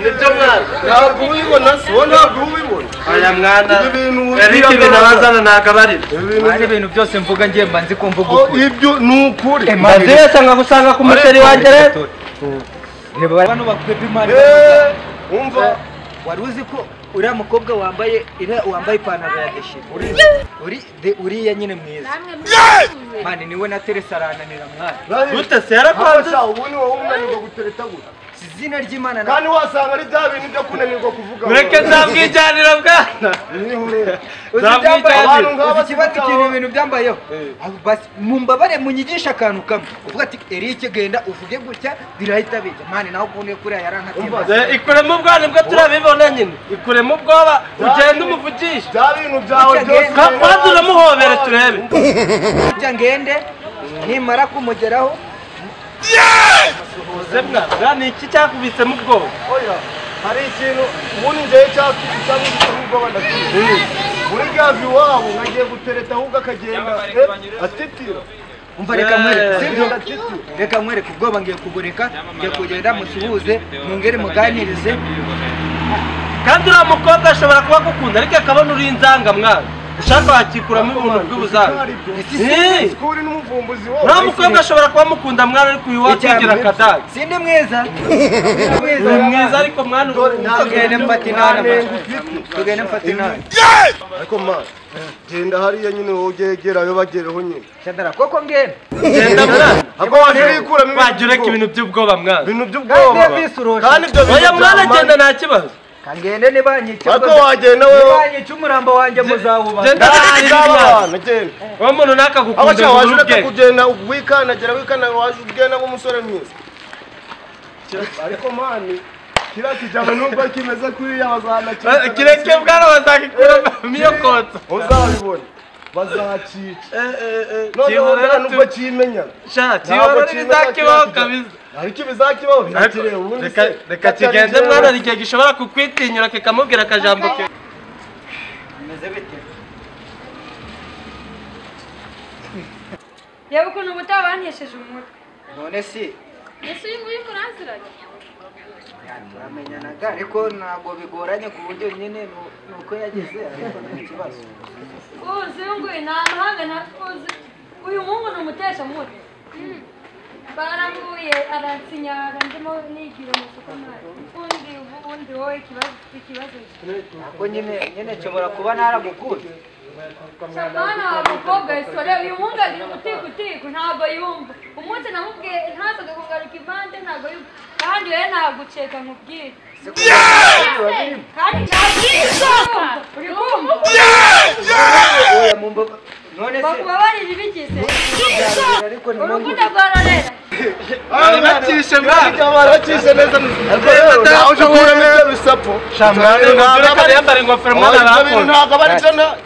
nibyo mwana ntabwo ubibona si wowe ntabwo ubibona aya mwana Eric ibintu abazana nakabarira ari ibintu byose mvuga ngiye mba nzi ko mvuga ukuri ibyo ni ukuri mazese nkagusanga ku musheri wanjye rero reba bano bakweba imana umva wari uzi ko uriya mukobwa wambaye ipantaro ya deshire uriya nyine mwiza mani niwe na Teresa arananira mwana gute se yarapanze ubu ni wowe umunanirwa gutereta gute izina ry'Imana kandi wasanga ari bya bintu byo kunanirwa kuvuga mureke nzabwijyanira bwana ikibazo kintu ibintu byambayeho basi mumbabare munyigisha akantu kamwe uvuga ati Eric genda uvuge gutya birahita bijya mani naho kubone kuri yarankatimba ikuremo ubwana bwo turabibona nyine ikuremo ubwoba ugenda umuvugisha bya bintu byawe byose kandi uramuhobere turebe ujya ngende nimara kumugeraho Zemna ni iki cyakubitsemo ubwoba oya hari ikintu ubundi njyewe cyakubitsemo ubwoba ndakizi muri gavi wabo nagiye gutereta ahubwo akagenda atitira umva reka mwereke sibyo reka mwereke ubwoba ngiye kubureka ngiye kugenda musuhuze mwongere muganirize kandi uriya mukobwa ashobora kuba agukunda ariko akabona uri inzanga mwana ushaka wakikuramo ibintu by'ubuzanga sikuri n'umuvumbuzi wowe uriya mukobwa ashobora kuba amukunda mwana ariko uyu wakigira akadage sindi mwiza uri mwiza ariko mwana tugende mfata inama tugende mfata inama ariko mwana genda hariya nyine wogegerayo bagereho nyine Chandara koko ngende genda mwana ako waje wikuramo waje ureka ibintu by'ubwoba mwana ibintu by'ubwoba kandi ibyo oya mwana genda nta kibazo kangende nibanyica ariko wagenda wewe nibanyica umurambo wanjye muzawubaza genda abana genda uwo muntu nakagukunda waje ureka kugenda wikandagira waje ugenda nk'umusore mwiza ariko mani kira kijana nubwo kimeze kuri yabazana kireke bwana bazakikuramo iyo kotsa uzabibona bazacica none nubwo kimenya shati wari bizakibaho kabisa ariko ibizakibaho birakire ubundi reka kigende mwana rigiye gishobora kukwitinyura kikamubwira akajambo ke meze bite yewe ukuntu ubutabanesheje umutwe none si ese uyu nguyu muraziranye turamenyanaga ariko ntabwo bigoranye ku buryo nyine nuko yageze ariko nta kibazo uzi uyu nguyu nta mahanga ntakuzi uyu muhungu ni umutesha mutwe baramuye aransinyara ndimo nigira mu soko nayo ubundi wowe ikibazo ntabwo nyine nshobora kuba naragukunze Shabana umukobwa isore uyu muhungu agira umutiku ntabwo yumva umunsi namubwiye ntazaga kugaruka ivande ntabwo yumva kandi we naguceka nkubwire kandi ntabwo uri kumva none se bakubabarira ibigize urukundo rwororera bacishe mwana baracishe neza nawe uje kuramo ibyo bisapo shamwana ntabwo yambara ingofero mwana ntabwo bari cyo nawe